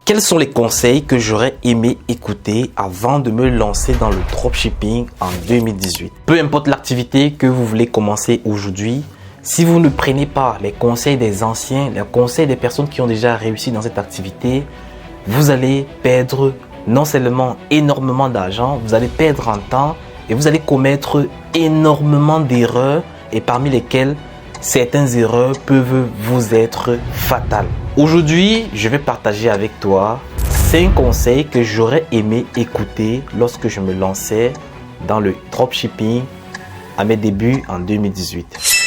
Quels sont les conseils que j'aurais aimé écouter avant de me lancer dans le dropshipping en 2018? Peu importe l'activité que vous voulez commencer aujourd'hui, si vous ne prenez pas les conseils des anciens, les conseils des personnes qui ont déjà réussi dans cette activité, vous allez perdre non seulement énormément d'argent, vous allez perdre en temps et vous allez commettre énormément d'erreurs et parmi lesquelles certaines erreurs peuvent vous être fatales. Aujourd'hui, je vais partager avec toi 5 conseils que j'aurais aimé écouter lorsque je me lançais dans le dropshipping à mes débuts en 2018.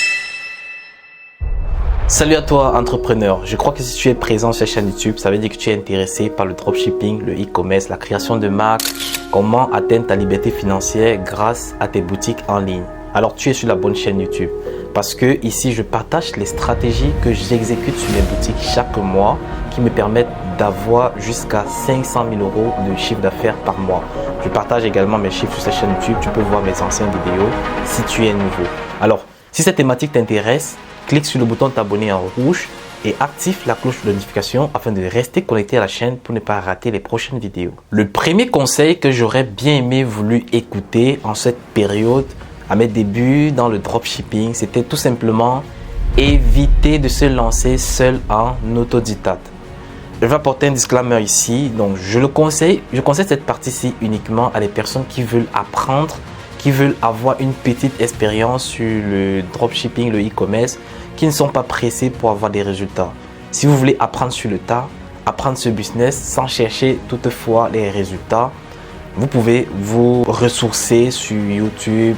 Salut à toi entrepreneur, je crois que si tu es présent sur cette chaîne YouTube, ça veut dire que tu es intéressé par le dropshipping, le e-commerce, la création de marques, comment atteindre ta liberté financière grâce à tes boutiques en ligne. Alors tu es sur la bonne chaîne YouTube parce que ici je partage les stratégies que j'exécute sur mes boutiques chaque mois qui me permettent d'avoir jusqu'à 500 000 euros de chiffre d'affaires par mois. Je partage également mes chiffres sur cette chaîne YouTube, tu peux voir mes anciennes vidéos si tu es nouveau. Alors si cette thématique t'intéresse, clique sur le bouton t'abonner en rouge et active la cloche de notification afin de rester connecté à la chaîne pour ne pas rater les prochaines vidéos. Le premier conseil que j'aurais bien aimé voulu écouter en cette période à mes débuts dans le dropshipping, c'était tout simplement éviter de se lancer seul en autodidacte. Je vais apporter un disclaimer ici, donc je conseille cette partie-ci uniquement à des personnes qui veulent apprendre, qui veulent avoir une petite expérience sur le dropshipping, le e-commerce, qui ne sont pas pressés pour avoir des résultats. Si vous voulez apprendre sur le tas, apprendre ce business sans chercher toutefois les résultats, vous pouvez vous ressourcer sur YouTube,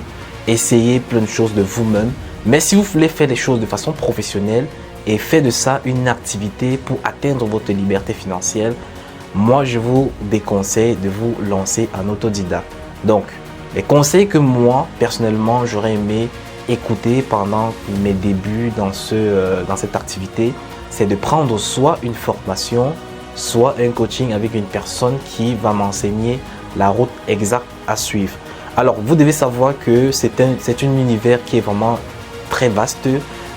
essayer plein de choses de vous-même. Mais si vous voulez faire des choses de façon professionnelle et faire de ça une activité pour atteindre votre liberté financière, moi je vous déconseille de vous lancer en autodidacte. Donc, les conseils que moi, personnellement, j'aurais aimé écouter pendant mes débuts dans cette activité, c'est de prendre soit une formation, soit un coaching avec une personne qui va m'enseigner la route exacte à suivre. Alors, vous devez savoir que c'est un univers qui est vraiment très vaste.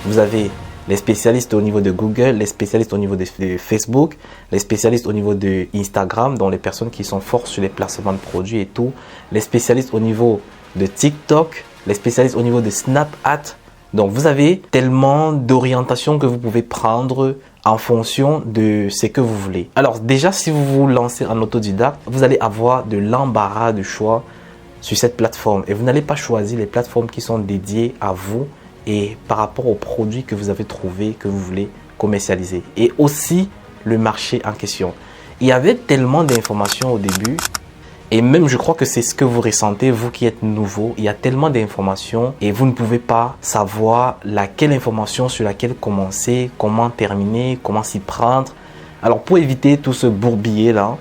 Vous avez les spécialistes au niveau de Google, les spécialistes au niveau de Facebook, les spécialistes au niveau de Instagram, dont les personnes qui sont fortes sur les placements de produits et tout, les spécialistes au niveau de TikTok, les spécialistes au niveau de Snapchat. Donc, vous avez tellement d'orientations que vous pouvez prendre en fonction de ce que vous voulez. Alors, déjà, si vous vous lancez en autodidacte, vous allez avoir de l'embarras de choix sur cette plateforme et vous n'allez pas choisir les plateformes qui sont dédiées à vous et par rapport aux produits que vous avez trouvés, que vous voulez commercialiser et aussi le marché en question. Il y avait tellement d'informations au début et même je crois que c'est ce que vous ressentez, vous qui êtes nouveau. Il y a tellement d'informations et vous ne pouvez pas savoir laquelle information sur laquelle commencer, comment terminer, comment s'y prendre. Alors pour éviter tout ce bourbier là,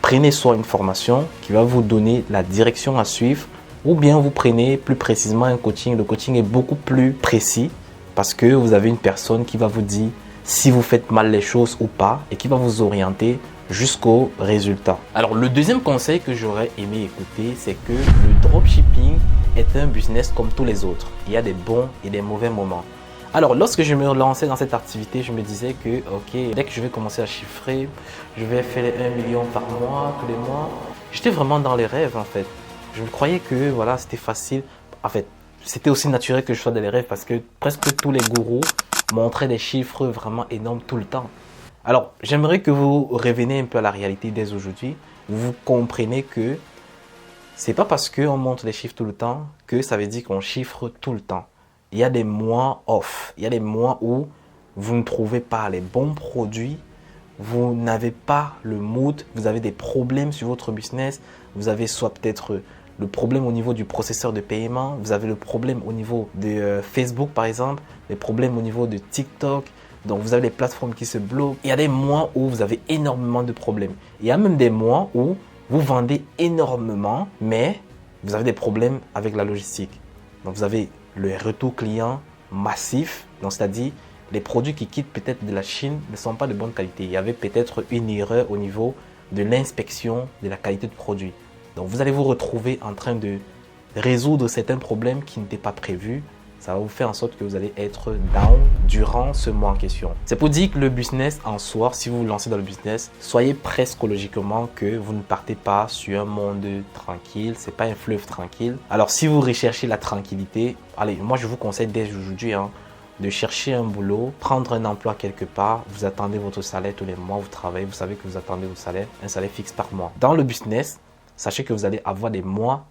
prenez soit une formation qui va vous donner la direction à suivre ou bien vous prenez plus précisément un coaching. Le coaching est beaucoup plus précis parce que vous avez une personne qui va vous dire si vous faites mal les choses ou pas et qui va vous orienter jusqu'au résultat. Alors le deuxième conseil que j'aurais aimé écouter, c'est que le dropshipping est un business comme tous les autres. Il y a des bons et des mauvais moments. Alors, lorsque je me lançais dans cette activité, je me disais que, ok, dès que je vais commencer à chiffrer, je vais faire 1 million par mois, tous les mois. J'étais vraiment dans les rêves, en fait. Je croyais que, voilà, c'était facile. En fait, c'était aussi naturel que je sois dans les rêves parce que presque tous les gourous montraient des chiffres vraiment énormes tout le temps. Alors, j'aimerais que vous reveniez un peu à la réalité dès aujourd'hui. Vous comprenez que c'est pas parce qu'on montre des chiffres tout le temps que ça veut dire qu'on chiffre tout le temps. Il y a des mois off, il y a des mois où vous ne trouvez pas les bons produits, vous n'avez pas le mood, vous avez des problèmes sur votre business, vous avez soit peut-être le problème au niveau du processeur de paiement, vous avez le problème au niveau de Facebook par exemple, les problèmes au niveau de TikTok, donc vous avez les plateformes qui se bloquent. Il y a des mois où vous avez énormément de problèmes. Il y a même des mois où vous vendez énormément, mais vous avez des problèmes avec la logistique. Donc vous avez le retour client massif, donc c'est-à-dire les produits qui quittent peut-être de la Chine ne sont pas de bonne qualité. Il y avait peut-être une erreur au niveau de l'inspection de la qualité de produit. Donc vous allez vous retrouver en train de résoudre certains problèmes qui n'étaient pas prévus. Ça va vous faire en sorte que vous allez être down durant ce mois en question. C'est pour dire que le business en soi, si vous vous lancez dans le business, soyez prêts psychologiquement que vous ne partez pas sur un monde tranquille. C'est pas un fleuve tranquille. Alors si vous recherchez la tranquillité, allez, moi je vous conseille dès aujourd'hui de chercher un boulot, prendre un emploi quelque part. Vous attendez votre salaire tous les mois, vous travaillez, vous savez que vous attendez votre salaire, un salaire fixe par mois. Dans le business, sachez que vous allez avoir des mois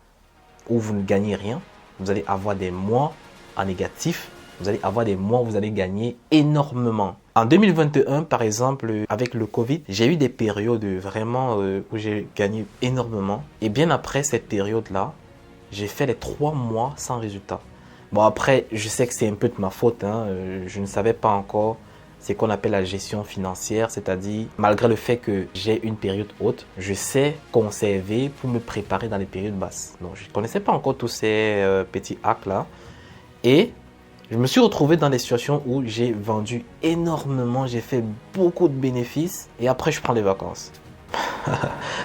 où vous ne gagnez rien. Vous allez avoir des mois en négatif, vous allez avoir des mois où vous allez gagner énormément. En 2021, par exemple, avec le Covid, j'ai eu des périodes vraiment où j'ai gagné énormément. Et bien après cette période-là, j'ai fait les 3 mois sans résultat. Bon, après, je sais que c'est un peu de ma faute. Je ne savais pas encore ce qu'on appelle la gestion financière, c'est-à-dire, malgré le fait que j'ai une période haute, je sais conserver pour me préparer dans les périodes basses. Donc, je ne connaissais pas encore tous ces petits hacks-là. Et je me suis retrouvé dans des situations où j'ai vendu énormément, j'ai fait beaucoup de bénéfices et après je prends des vacances.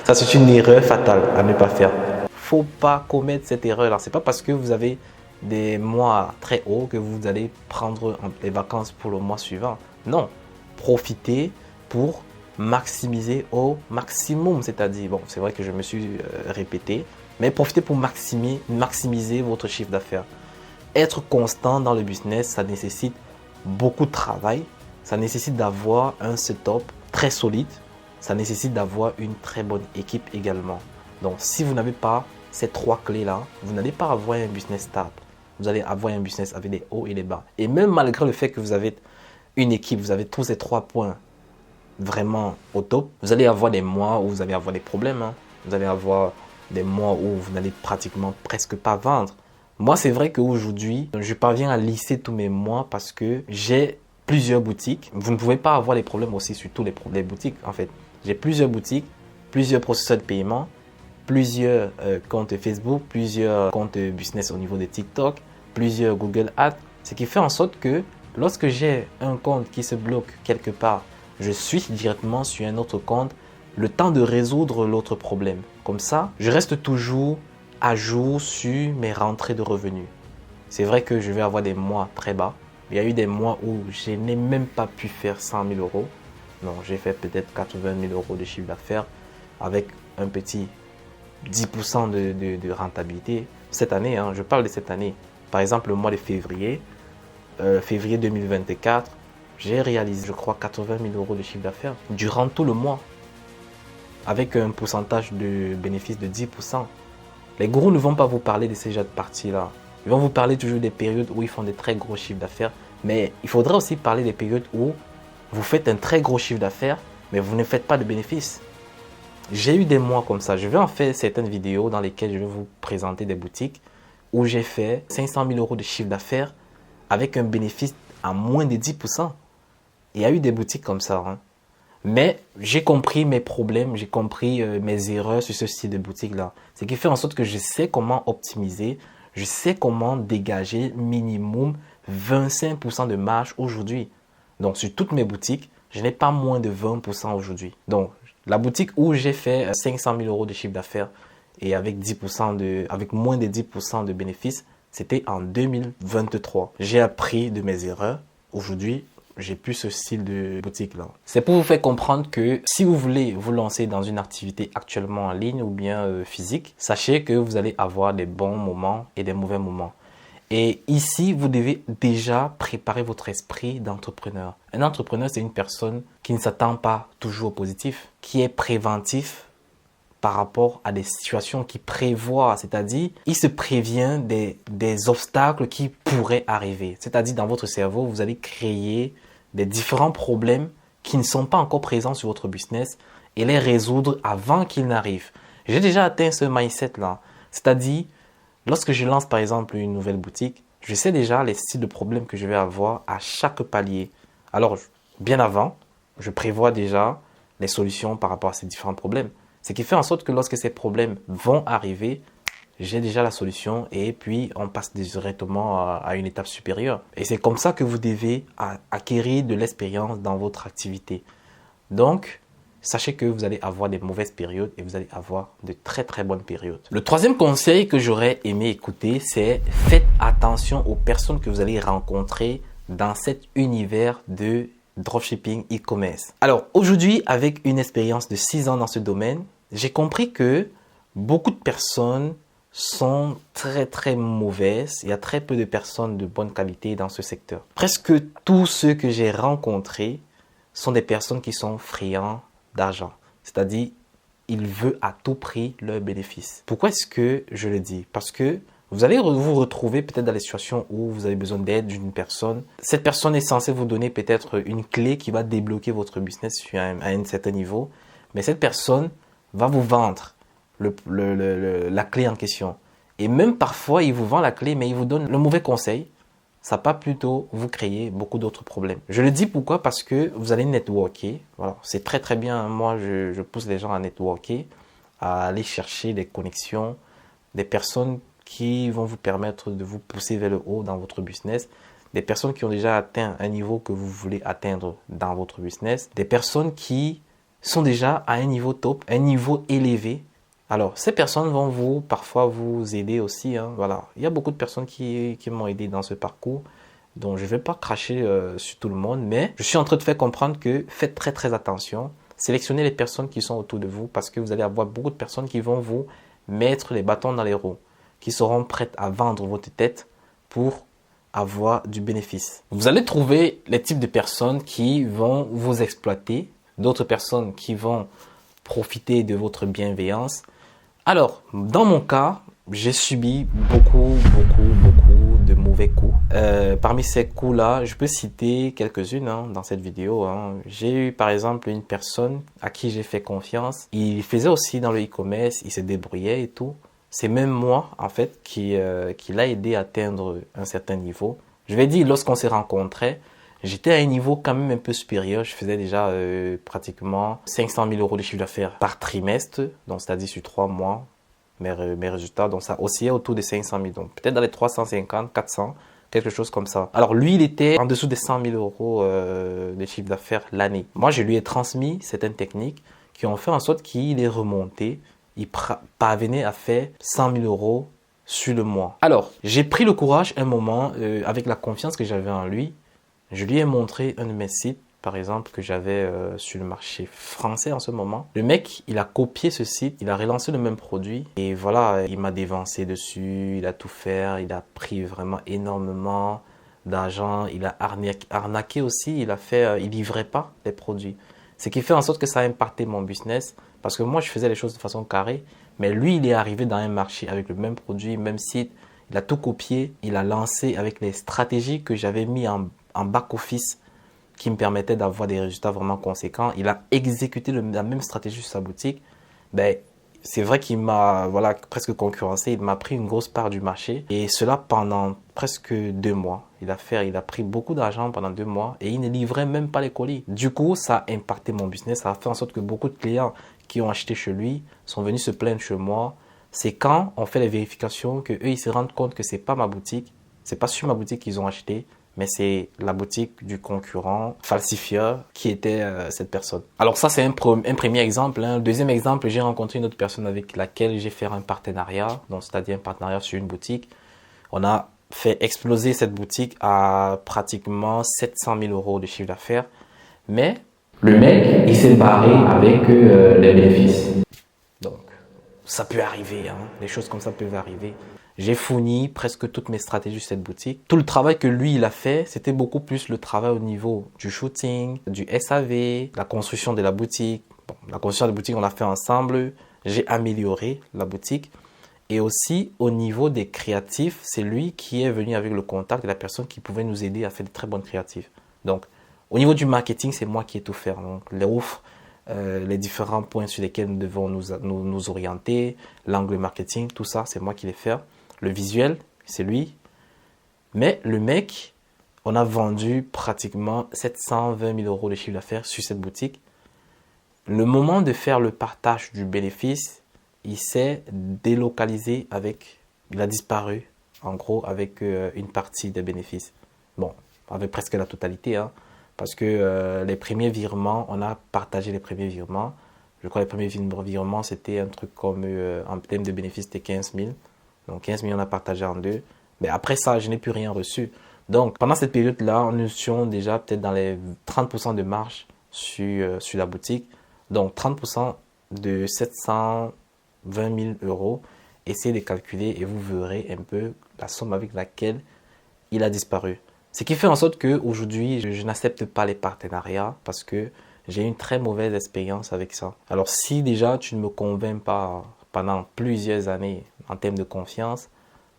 Ça, c'est une erreur fatale à ne pas faire. Faut pas commettre cette erreur-là. C'est pas parce que vous avez des mois très hauts que vous allez prendre les vacances pour le mois suivant. Non, profitez pour maximiser au maximum. C'est-à-dire, bon, c'est vrai que je me suis répété, mais profitez pour maximiser votre chiffre d'affaires. Être constant dans le business, ça nécessite beaucoup de travail. Ça nécessite d'avoir un setup très solide. Ça nécessite d'avoir une très bonne équipe également. Donc, si vous n'avez pas ces 3 clés-là, vous n'allez pas avoir un business stable. Vous allez avoir un business avec des hauts et des bas. Et même malgré le fait que vous avez une équipe, vous avez tous ces 3 points vraiment au top, vous allez avoir des mois où vous allez avoir des problèmes. Vous allez avoir des mois où vous n'allez pratiquement presque pas vendre. Moi, c'est vrai qu'aujourd'hui, je parviens à lisser tous mes mois parce que j'ai plusieurs boutiques. Vous ne pouvez pas avoir des problèmes aussi sur tous les boutiques, en fait. J'ai plusieurs boutiques, plusieurs processeurs de paiement, plusieurs comptes Facebook, plusieurs comptes business au niveau de TikTok, plusieurs Google Ads. Ce qui fait en sorte que lorsque j'ai un compte qui se bloque quelque part, je switch directement sur un autre compte, le temps de résoudre l'autre problème. Comme ça, je reste toujours à jour sur mes rentrées de revenus. C'est vrai que je vais avoir des mois très bas. Il y a eu des mois où je n'ai même pas pu faire 100 000 euros. Non, j'ai fait peut-être 80 000 euros de chiffre d'affaires avec un petit 10% de rentabilité. Cette année, je parle de cette année. Par exemple, le mois de février, février 2024, j'ai réalisé, je crois, 80 000 euros de chiffre d'affaires durant tout le mois avec un pourcentage de bénéfice de 10%. Les gourous ne vont pas vous parler de ces genres de parties-là. Ils vont vous parler toujours des périodes où ils font des très gros chiffres d'affaires. Mais il faudrait aussi parler des périodes où vous faites un très gros chiffre d'affaires, mais vous ne faites pas de bénéfices. J'ai eu des mois comme ça. Je vais en faire certaines vidéos dans lesquelles je vais vous présenter des boutiques où j'ai fait 500 000 euros de chiffre d'affaires avec un bénéfice à moins de 10%. Il y a eu des boutiques comme ça. Mais j'ai compris mes problèmes, j'ai compris mes erreurs sur ce style de boutique-là. Ce qui fait en sorte que je sais comment optimiser, je sais comment dégager minimum 25% de marge aujourd'hui. Donc, sur toutes mes boutiques, je n'ai pas moins de 20% aujourd'hui. Donc, la boutique où j'ai fait 500 000 euros de chiffre d'affaires et avec moins de 10% de bénéfices, c'était en 2023. J'ai appris de mes erreurs. Aujourd'hui, j'ai plus ce style de boutique-là. C'est pour vous faire comprendre que si vous voulez vous lancer dans une activité actuellement en ligne ou bien physique, sachez que vous allez avoir des bons moments et des mauvais moments. Et ici, vous devez déjà préparer votre esprit d'entrepreneur. Un entrepreneur, c'est une personne qui ne s'attend pas toujours au positif, qui est préventif par rapport à des situations qui prévoit, c'est-à-dire il se prévient des obstacles qui pourraient arriver. C'est-à-dire dans votre cerveau, vous allez créer des différents problèmes qui ne sont pas encore présents sur votre business et les résoudre avant qu'ils n'arrivent. J'ai déjà atteint ce mindset-là. C'est-à-dire, lorsque je lance par exemple une nouvelle boutique, je sais déjà les styles de problèmes que je vais avoir à chaque palier. Alors, bien avant, je prévois déjà les solutions par rapport à ces différents problèmes. Ce qui fait en sorte que lorsque ces problèmes vont arriver, j'ai déjà la solution et puis on passe directement à une étape supérieure. Et c'est comme ça que vous devez acquérir de l'expérience dans votre activité. Donc, sachez que vous allez avoir des mauvaises périodes et vous allez avoir de très très bonnes périodes. Le troisième conseil que j'aurais aimé écouter, c'est faites attention aux personnes que vous allez rencontrer dans cet univers de dropshipping e-commerce. Alors aujourd'hui, avec une expérience de 6 ans dans ce domaine, j'ai compris que beaucoup de personnes sont très très mauvaises. Il y a très peu de personnes de bonne qualité dans ce secteur. Presque tous ceux que j'ai rencontrés sont des personnes qui sont friands d'argent. C'est-à-dire, ils veulent à tout prix leur bénéfice. Pourquoi est-ce que je le dis? Parce que vous allez vous retrouver peut-être dans les situations où vous avez besoin d'aide d'une personne. Cette personne est censée vous donner peut-être une clé qui va débloquer votre business à un certain niveau. Mais cette personne va vous vendre la clé en question. Et même parfois, il vous vend la clé, mais il vous donne le mauvais conseil. Ça va plutôt vous créer beaucoup d'autres problèmes. Je le dis pourquoi? Parce que vous allez networker. Voilà, c'est très très bien. Moi, je pousse les gens à networker, à aller chercher des connexions, des personnes qui vont vous permettre de vous pousser vers le haut dans votre business, des personnes qui ont déjà atteint un niveau que vous voulez atteindre dans votre business, des personnes qui sont déjà à un niveau top, un niveau élevé. Alors, ces personnes vont parfois vous aider aussi. Voilà. Il y a beaucoup de personnes qui m'ont aidé dans ce parcours. Donc, je ne vais pas cracher sur tout le monde, mais je suis en train de faire comprendre que faites très très attention. Sélectionnez les personnes qui sont autour de vous parce que vous allez avoir beaucoup de personnes qui vont vous mettre les bâtons dans les roues, qui seront prêtes à vendre votre tête pour avoir du bénéfice. Vous allez trouver les types de personnes qui vont vous exploiter, d'autres personnes qui vont profiter de votre bienveillance. Alors, dans mon cas, j'ai subi beaucoup de mauvais coups. Parmi ces coups-là, je peux citer quelques-unes dans cette vidéo. J'ai eu par exemple une personne à qui j'ai fait confiance. Il faisait aussi dans le e-commerce, il se débrouillait et tout. C'est même moi, en fait, qui l'a aidé à atteindre un certain niveau. Je vais dire, lorsqu'on s'est rencontrés, j'étais à un niveau quand même un peu supérieur. Je faisais déjà pratiquement 500 000 € de chiffre d'affaires par trimestre, donc c'est-à-dire sur 3 mois, mes résultats. Donc ça oscillait autour de 500 000, donc peut-être dans les 350, 400, quelque chose comme ça. Alors lui, il était en dessous des 100 000 € de chiffre d'affaires l'année. Moi, je lui ai transmis certaines techniques qui ont fait en sorte qu'il est remonté. Il parvenait à faire 100 000 € sur le mois. Alors, j'ai pris le courage un moment, avec la confiance que j'avais en lui. Je lui ai montré un de mes sites, par exemple, que j'avais sur le marché français en ce moment. Le mec, il a copié ce site, il a relancé le même produit. Et voilà, il m'a dévancé dessus, il a tout fait. Il a pris vraiment énormément d'argent. Il a arnaqué aussi, il livrait pas les produits. Ce qui fait en sorte que ça a impacté mon business. Parce que moi, je faisais les choses de façon carrée. Mais lui, il est arrivé dans un marché avec le même produit, même site. Il a tout copié. Il a lancé avec les stratégies que j'avais mis en back-office qui me permettaient d'avoir des résultats vraiment conséquents. Il a exécuté la même stratégie sur sa boutique. C'est vrai qu'il m'a presque concurrencé. Il m'a pris une grosse part du marché. Et cela pendant presque 2 mois. Il a pris beaucoup d'argent pendant 2 mois et il ne livrait même pas les colis. Du coup, ça a impacté mon business. Ça a fait en sorte que beaucoup de clients qui ont acheté chez lui sont venus se plaindre chez moi. C'est quand on fait les vérifications que eux ils se rendent compte que c'est pas ma boutique, c'est pas sur ma boutique qu'ils ont acheté, mais c'est la boutique du concurrent falsifieur qui était cette personne. Alors ça, c'est un premier exemple. Deuxième exemple, j'ai rencontré une autre personne avec laquelle j'ai fait un partenariat, donc c'est-à-dire un partenariat sur une boutique. On a fait exploser cette boutique à pratiquement 700 000 € de chiffre d'affaires, mais le mec, il s'est barré avec les bénéfices. Donc, ça peut arriver, des choses comme ça peuvent arriver. J'ai fourni presque toutes mes stratégies sur cette boutique. Tout le travail que lui, il a fait, c'était beaucoup plus le travail au niveau du shooting, du SAV, la construction de la boutique. Bon, la construction de la boutique, on l'a fait ensemble. J'ai amélioré la boutique. Et aussi, au niveau des créatifs, c'est lui qui est venu avec le contact de la personne qui pouvait nous aider à faire de très bonnes créatifs. Donc, au niveau du marketing, c'est moi qui ai tout fait. Donc, les offres, les différents points sur lesquels nous devons nous orienter, l'angle marketing, tout ça, c'est moi qui les fais. Le visuel, c'est lui. Mais le mec, on a vendu pratiquement 720 000 € de chiffre d'affaires sur cette boutique. Le moment de faire le partage du bénéfice, il s'est délocalisé il a disparu, en gros, avec une partie des bénéfices. Bon, avec presque la totalité, Parce que les premiers virements, on a partagé les premiers virements. Je crois que les premiers virements, c'était un truc comme, en termes de bénéfices, c'était 15 000. Donc 15 000, on a partagé en deux. Mais après ça, je n'ai plus rien reçu. Donc pendant cette période-là, nous étions déjà peut-être dans les 30% de marge sur la boutique. Donc 30% de 720 000 euros. Essayez de calculer et vous verrez un peu la somme avec laquelle il a disparu. Ce qui fait en sorte qu'aujourd'hui, je n'accepte pas les partenariats parce que j'ai une très mauvaise expérience avec ça. Alors si déjà tu ne me convaincs pas pendant plusieurs années en termes de confiance,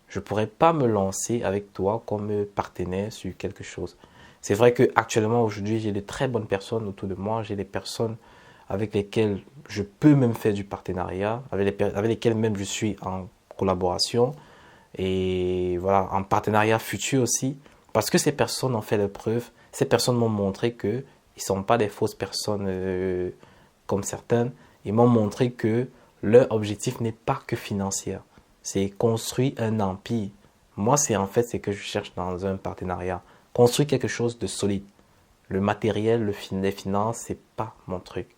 je ne pourrais pas me lancer avec toi comme partenaire sur quelque chose. C'est vrai qu'actuellement, aujourd'hui, j'ai de très bonnes personnes autour de moi. J'ai des personnes avec lesquelles je peux même faire du partenariat, avec lesquelles même je suis en collaboration et voilà, en partenariat futur aussi. Parce que ces personnes ont fait leurs preuves. Ces personnes m'ont montré qu'ils ne sont pas des fausses personnes comme certaines. Ils m'ont montré que leur objectif n'est pas que financier. C'est construire un empire. Moi, c'est ce que je cherche dans un partenariat. Construire quelque chose de solide. Le matériel, les finances, c'est pas mon truc.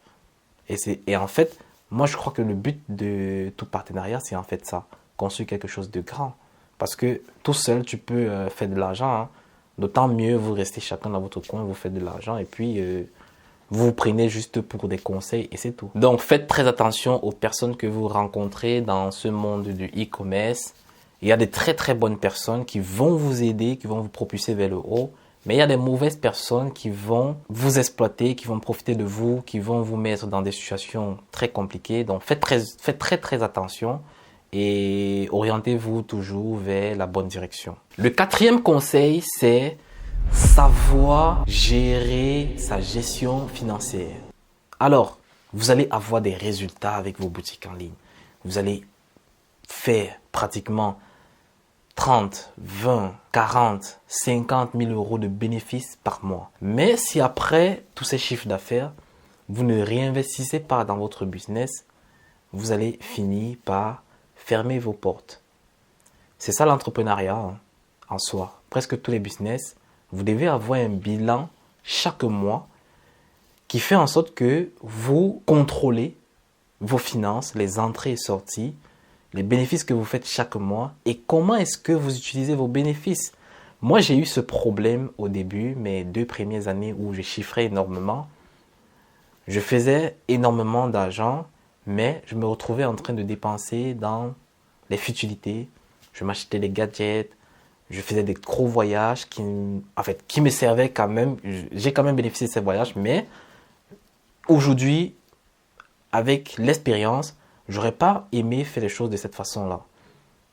Et en fait, moi, je crois que le but de tout partenariat, c'est en fait ça. Construire quelque chose de grand. Parce que tout seul, tu peux faire de l'argent. Hein. D'autant mieux, vous restez chacun dans votre coin, vous faites de l'argent et puis vous vous prenez juste pour des conseils et c'est tout. Donc, faites très attention aux personnes que vous rencontrez dans ce monde du e-commerce. Il y a des très très bonnes personnes qui vont vous aider, qui vont vous propulser vers le haut. Mais il y a des mauvaises personnes qui vont vous exploiter, qui vont profiter de vous, qui vont vous mettre dans des situations très compliquées. Donc, faites très attention et orientez-vous toujours vers la bonne direction. Le quatrième conseil, c'est savoir gérer sa gestion financière. Alors, vous allez avoir des résultats avec vos boutiques en ligne. Vous allez faire pratiquement 30, 20, 40, 50 000 euros de bénéfices par mois. Mais si après tous ces chiffres d'affaires, vous ne réinvestissez pas dans votre business, vous allez finir par fermer vos portes. C'est ça l'entrepreneuriat en soi. Presque tous les business, vous devez avoir un bilan chaque mois qui fait en sorte que vous contrôlez vos finances, les entrées et sorties, les bénéfices que vous faites chaque mois et comment est-ce que vous utilisez vos bénéfices. Moi, j'ai eu ce problème au début, mes 2 premières années où je chiffrais énormément. Je faisais énormément d'argent, mais je me retrouvais en train de dépenser dans les futilités. Je m'achetais des gadgets, je faisais des gros voyages qui me servaient quand même. J'ai quand même bénéficié de ces voyages, mais aujourd'hui, avec l'expérience, j'aurais pas aimé faire les choses de cette façon-là.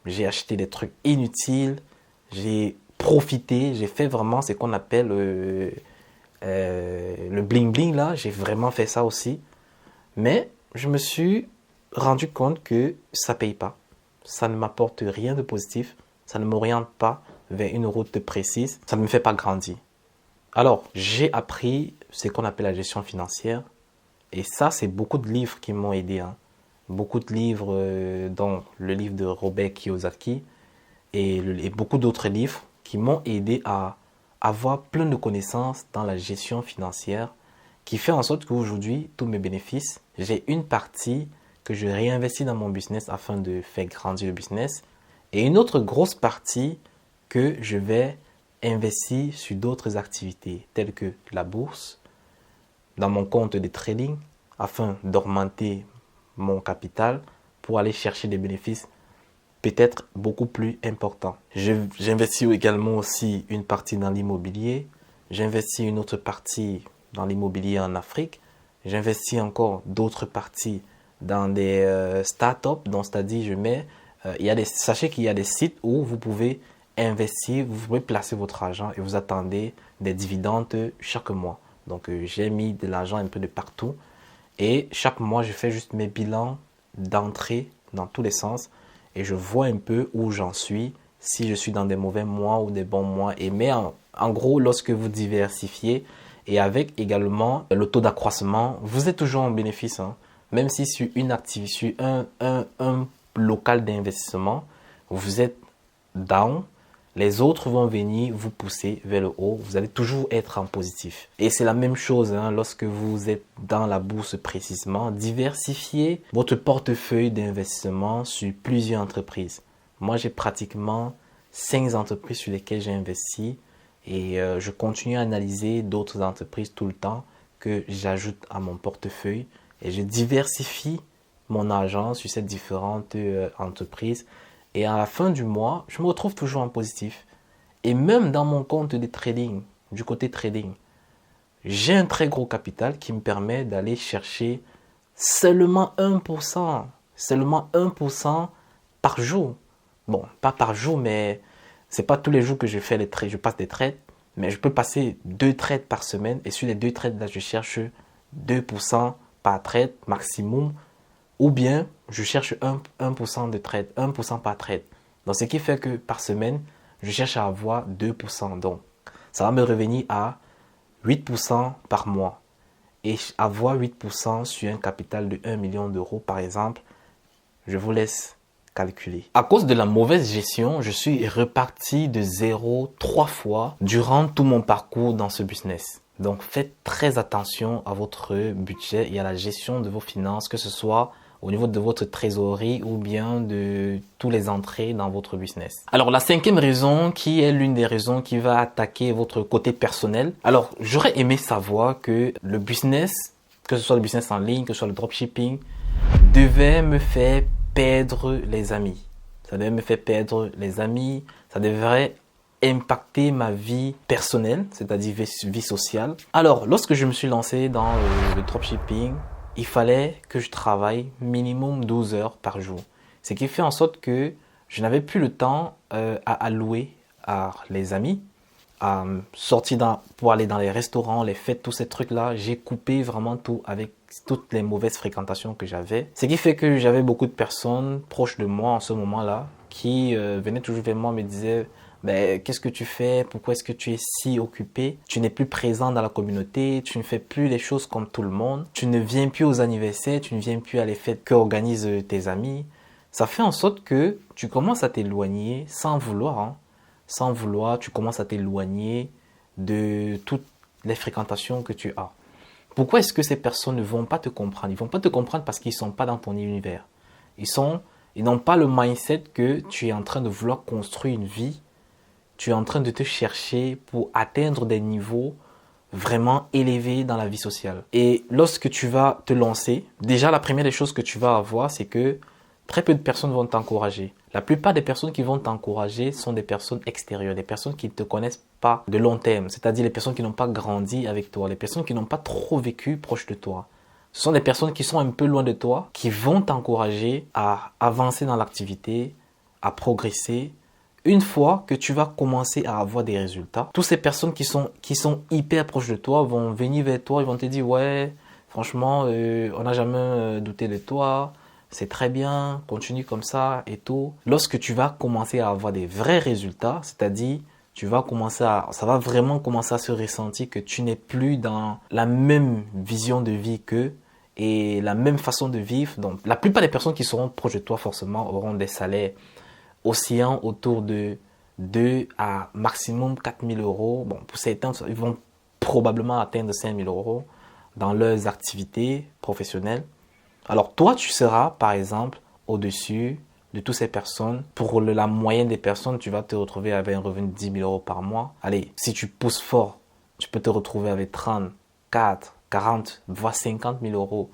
J'ai acheté des trucs inutiles, j'ai profité, j'ai fait vraiment ce qu'on appelle le bling bling là. J'ai vraiment fait ça aussi. Mais je me suis rendu compte que ça paye pas. Ça ne m'apporte rien de positif. Ça ne m'oriente pas vers une route précise. Ça ne me fait pas grandir. Alors, j'ai appris ce qu'on appelle la gestion financière. Et ça, c'est beaucoup de livres qui m'ont aidé. Beaucoup de livres, dont le livre de Robert Kiyosaki et beaucoup d'autres livres qui m'ont aidé à avoir plein de connaissances dans la gestion financière qui fait en sorte qu'aujourd'hui, tous mes bénéfices, j'ai une partie que je réinvestis dans mon business afin de faire grandir le business et une autre grosse partie que je vais investir sur d'autres activités telles que la bourse, dans mon compte de trading afin d'augmenter mon capital pour aller chercher des bénéfices peut-être beaucoup plus importants. J'investis également aussi une partie dans l'immobilier. J'investis une autre partie dans l'immobilier en Afrique. J'investis encore d'autres parties dans des startups. Donc, c'est-à-dire, sachez qu'il y a des sites où vous pouvez investir, vous pouvez placer votre argent et vous attendez des dividendes chaque mois. Donc, j'ai mis de l'argent un peu de partout. Et chaque mois, je fais juste mes bilans d'entrée dans tous les sens. Et je vois un peu où j'en suis, si je suis dans des mauvais mois ou des bons mois. Mais en gros, lorsque vous diversifiez et avec également le taux d'accroissement, vous êtes toujours en bénéfice. Même si sur une activité, sur un local d'investissement, vous êtes down. Les autres vont venir vous pousser vers le haut. Vous allez toujours être en positif. Et c'est la même chose lorsque vous êtes dans la bourse précisément. Diversifiez votre portefeuille d'investissement sur plusieurs entreprises. Moi, j'ai pratiquement 5 entreprises sur lesquelles j'ai investi et je continue à analyser d'autres entreprises tout le temps que j'ajoute à mon portefeuille et je diversifie mon argent sur ces différentes entreprises. Et à la fin du mois, je me retrouve toujours en positif. Et même dans mon compte de trading, du côté trading, j'ai un très gros capital qui me permet d'aller chercher seulement 1%. Seulement 1% par jour. Bon, pas par jour, mais c'est pas tous les jours que je fais les trades, je passe des trades. Mais je peux passer 2 trades par semaine. Et sur les 2 trades, là, je cherche 2% par trade maximum. Ou bien, je cherche 1% de trade, 1% par trade. Donc, ce qui fait que par semaine, je cherche à avoir 2%. Donc, ça va me revenir à 8% par mois. Et avoir 8% sur un capital de 1 million d'euros, par exemple, je vous laisse calculer. À cause de la mauvaise gestion, je suis reparti de zéro 3 fois durant tout mon parcours dans ce business. Donc, faites très attention à votre budget et à la gestion de vos finances, que ce soit au niveau de votre trésorerie ou bien de tous les entrées dans votre business. Alors la 5e raison, qui est l'une des raisons qui va attaquer votre côté personnel. Alors j'aurais aimé savoir que le business, que ce soit le business en ligne, que ce soit le dropshipping, devait me faire perdre les amis. Ça devait me faire perdre les amis, ça devrait impacter ma vie personnelle, c'est-à-dire vie sociale. Alors lorsque je me suis lancé dans le dropshipping, il fallait que je travaille minimum 12 heures par jour. Ce qui fait en sorte que je n'avais plus le temps à allouer à les amis, à sortir pour aller dans les restaurants, les fêtes, tous ces trucs-là. J'ai coupé vraiment tout avec toutes les mauvaises fréquentations que j'avais. Ce qui fait que j'avais beaucoup de personnes proches de moi en ce moment-là qui venaient toujours vers moi et me disaient « qu'est-ce que tu fais? Pourquoi est-ce que tu es si occupé? Tu n'es plus présent dans la communauté, tu ne fais plus les choses comme tout le monde, tu ne viens plus aux anniversaires, tu ne viens plus à les fêtes qu'organisent tes amis. » Ça fait en sorte que tu commences à t'éloigner sans vouloir, sans vouloir, tu commences à t'éloigner de toutes les fréquentations que tu as. Pourquoi est-ce que ces personnes ne vont pas te comprendre? Ils ne vont pas te comprendre parce qu'ils ne sont pas dans ton univers. Ils n'ont pas le mindset que tu es en train de vouloir construire une vie. Tu es en train de te chercher pour atteindre des niveaux vraiment élevés dans la vie sociale. Et lorsque tu vas te lancer, déjà la première des choses que tu vas avoir, c'est que très peu de personnes vont t'encourager. La plupart des personnes qui vont t'encourager sont des personnes extérieures, des personnes qui ne te connaissent pas de long terme, c'est-à-dire les personnes qui n'ont pas grandi avec toi, les personnes qui n'ont pas trop vécu proche de toi. Ce sont des personnes qui sont un peu loin de toi, qui vont t'encourager à avancer dans l'activité, à progresser. Une fois que tu vas commencer à avoir des résultats, toutes ces personnes qui sont hyper proches de toi vont venir vers toi, ils vont te dire « Ouais, franchement, on n'a jamais douté de toi, c'est très bien, continue comme ça et tout. » Lorsque tu vas commencer à avoir des vrais résultats, c'est-à-dire ça va vraiment commencer à se ressentir que tu n'es plus dans la même vision de vie qu'eux et la même façon de vivre. Donc, la plupart des personnes qui seront proches de toi forcément auront des salaires oscillant autour de 2 à maximum 4 000 euros. Bon, pour certains, ils vont probablement atteindre 5 000 euros dans leurs activités professionnelles. Alors, toi, tu seras, par exemple, au-dessus de toutes ces personnes. Pour la moyenne des personnes, tu vas te retrouver avec un revenu de 10 000 euros par mois. Allez, si tu pousses fort, tu peux te retrouver avec 30, 40, voire 50 000 euros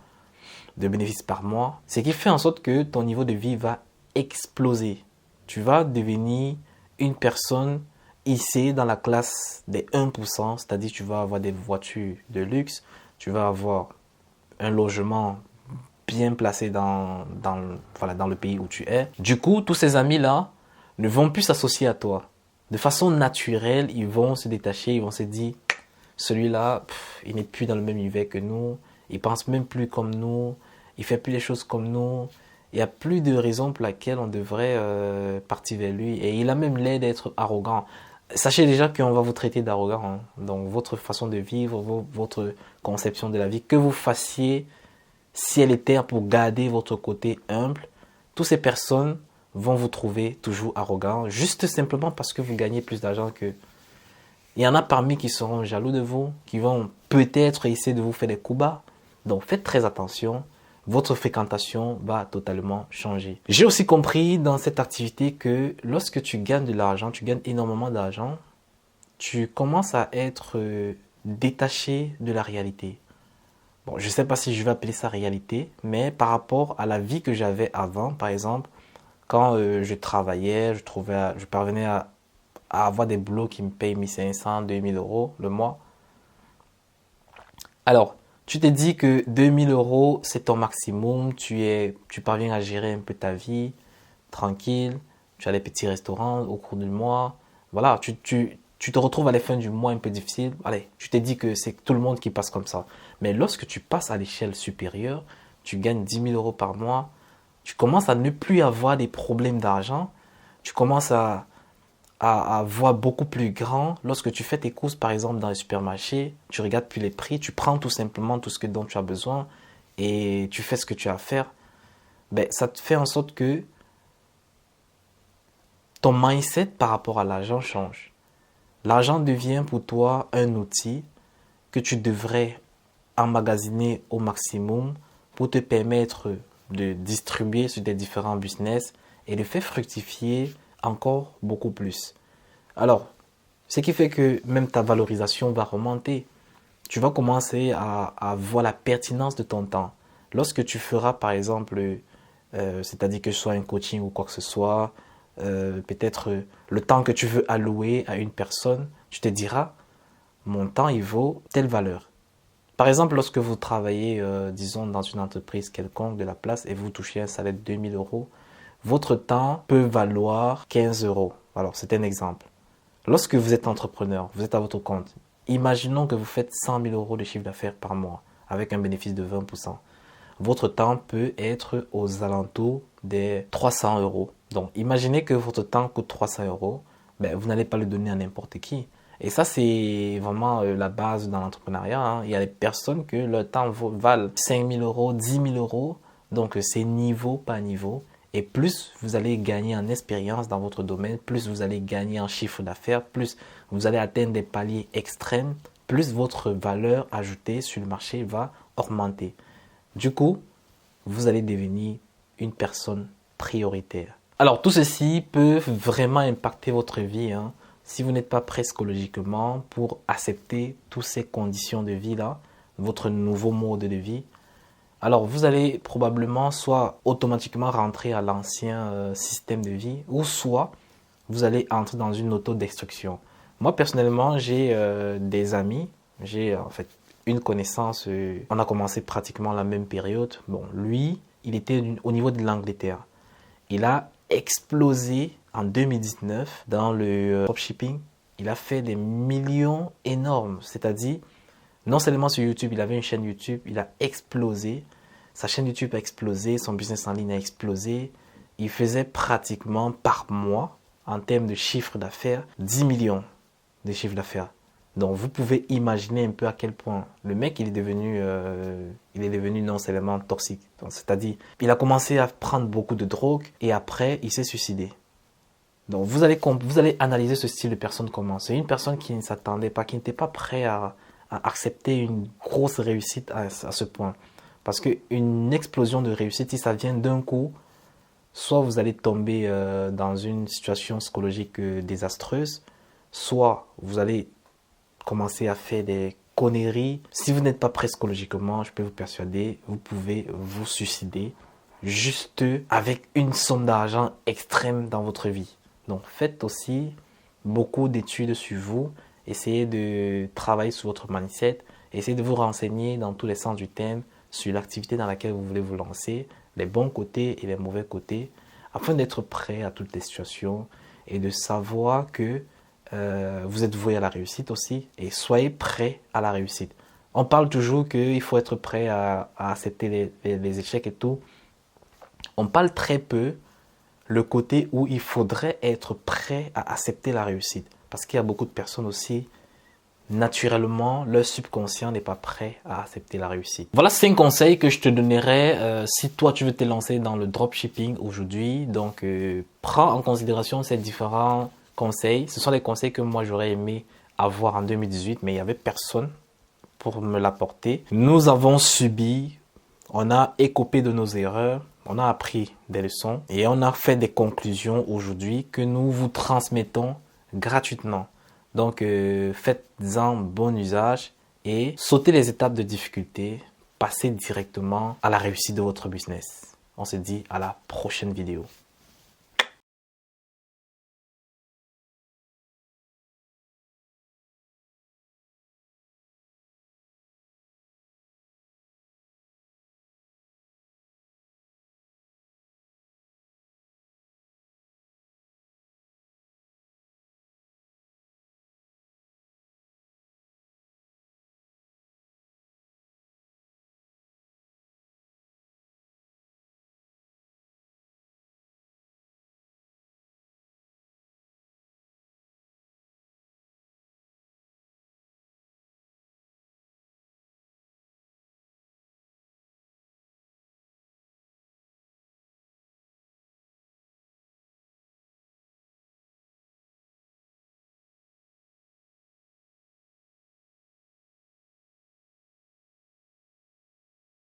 de bénéfices par mois. Ce qui fait en sorte que ton niveau de vie va exploser. Tu vas devenir une personne hissée dans la classe des 1%, c'est-à-dire tu vas avoir des voitures de luxe, tu vas avoir un logement bien placé dans le pays où tu es. Du coup, tous ces amis-là ne vont plus s'associer à toi. De façon naturelle, ils vont se détacher, ils vont se dire « Celui-là, il n'est plus dans le même univers que nous, il pense même plus comme nous, il fait plus les choses comme nous. » Il n'y a plus de raison pour laquelle on devrait partir vers lui. Et il a même l'air d'être arrogant. Sachez déjà qu'on va vous traiter d'arrogant. Donc, votre façon de vivre, votre conception de la vie, que vous fassiez ciel et terre pour garder votre côté humble, toutes ces personnes vont vous trouver toujours arrogant, juste simplement parce que vous gagnez plus d'argent qu'eux. Il y en a parmi qui seront jaloux de vous, qui vont peut-être essayer de vous faire des coups bas. Donc faites très attention, votre fréquentation va totalement changer. J'ai aussi compris dans cette activité que lorsque tu gagnes de l'argent, tu gagnes énormément d'argent, tu commences à être détaché de la réalité. Bon, je ne sais pas si je vais appeler ça réalité, mais par rapport à la vie que j'avais avant, par exemple, quand je travaillais, je parvenais à avoir des boulots qui me payent 1500, 2000 euros le mois. Alors, tu te dis que 2000 euros, c'est ton maximum, tu parviens à gérer un peu ta vie, tranquille, tu as des petits restaurants au cours du mois. Voilà, tu te retrouves à la fin du mois un peu difficile. Allez, tu te dis que c'est tout le monde qui passe comme ça. Mais lorsque tu passes à l'échelle supérieure, tu gagnes 10 000 euros par mois, tu commences à ne plus avoir des problèmes d'argent, tu commences à voir beaucoup plus grand. Lorsque tu fais tes courses, par exemple, dans les supermarchés, tu regardes plus les prix, tu prends tout simplement tout ce dont tu as besoin et tu fais ce que tu as à faire. Ben, ça te fait en sorte que ton mindset par rapport à l'argent change. L'argent devient pour toi un outil que tu devrais emmagasiner au maximum pour te permettre de distribuer sur des différents business et de faire fructifier encore beaucoup plus. Alors, ce qui fait que même ta valorisation va remonter. Tu vas commencer à voir la pertinence de ton temps. Lorsque tu feras, par exemple, c'est-à-dire que ce soit un coaching ou quoi que ce soit, peut-être le temps que tu veux allouer à une personne, tu te diras, mon temps, il vaut telle valeur. Par exemple, lorsque vous travaillez, disons, dans une entreprise quelconque de la place et vous touchez un salaire de 2000 euros, votre temps peut valoir 15 euros. Alors, c'est un exemple. Lorsque vous êtes entrepreneur, vous êtes à votre compte, imaginons que vous faites 100 000 euros de chiffre d'affaires par mois avec un bénéfice de 20%. Votre temps peut être aux alentours des 300 euros. Donc, imaginez que votre temps coûte 300 euros. Ben, vous n'allez pas le donner à n'importe qui. Et ça, c'est vraiment la base dans l'entrepreneuriat, hein. Il y a des personnes que leur temps valent 5 000 euros, 10 000 euros. Donc, c'est niveau par niveau. Et plus vous allez gagner en expérience dans votre domaine, plus vous allez gagner en chiffre d'affaires, plus vous allez atteindre des paliers extrêmes, plus votre valeur ajoutée sur le marché va augmenter. Du coup, vous allez devenir une personne prioritaire. Alors, tout ceci peut vraiment impacter votre vie, hein. Si vous n'êtes pas prêt psychologiquement pour accepter toutes ces conditions de vie-là, votre nouveau mode de vie, alors vous allez probablement soit automatiquement rentrer à l'ancien système de vie ou soit vous allez entrer dans une autodestruction. Moi personnellement, j'ai des amis, j'ai en fait une connaissance, on a commencé pratiquement la même période. Bon, lui, il était au niveau de l'Angleterre. Il a explosé en 2019 dans le dropshipping. Il a fait des millions énormes, c'est-à-dire non seulement sur YouTube, il avait une chaîne YouTube, il a explosé. Sa chaîne YouTube a explosé, son business en ligne a explosé. Il faisait pratiquement par mois, en termes de chiffre d'affaires, 10 millions de chiffre d'affaires. Donc vous pouvez imaginer un peu à quel point le mec il est devenu non seulement toxique. C'est-à-dire, il a commencé à prendre beaucoup de drogue et après il s'est suicidé. Donc vous allez analyser ce style de personne comment. C'est une personne qui ne s'attendait pas, qui n'était pas prêt à accepter une grosse réussite à ce point. Parce qu'une explosion de réussite, si ça vient d'un coup, soit vous allez tomber dans une situation psychologique désastreuse, soit vous allez commencer à faire des conneries. Si vous n'êtes pas prêt psychologiquement, je peux vous persuader, vous pouvez vous suicider juste avec une somme d'argent extrême dans votre vie. Donc faites aussi beaucoup d'études sur vous, essayez de travailler sur votre mindset, essayez de vous renseigner dans tous les sens du terme sur l'activité dans laquelle vous voulez vous lancer, les bons côtés et les mauvais côtés, afin d'être prêt à toutes les situations et de savoir que vous êtes voué à la réussite aussi et soyez prêt à la réussite. On parle toujours qu'il faut être prêt à accepter les échecs et tout. On parle très peu le côté où il faudrait être prêt à accepter la réussite. Parce qu'il y a beaucoup de personnes aussi naturellement, leur subconscient n'est pas prêt à accepter la réussite. Voilà 5 conseils que je te donnerai si toi tu veux te lancer dans le dropshipping aujourd'hui. Donc, prends en considération ces différents conseils. Ce sont des conseils que moi j'aurais aimé avoir en 2018, mais il n'y avait personne pour me l'apporter. Nous avons subi, on a écopé de nos erreurs, on a appris des leçons et on a fait des conclusions aujourd'hui que nous vous transmettons gratuitement. Donc, faites-en bon usage et sautez les étapes de difficulté. Passez directement à la réussite de votre business. On se dit à la prochaine vidéo.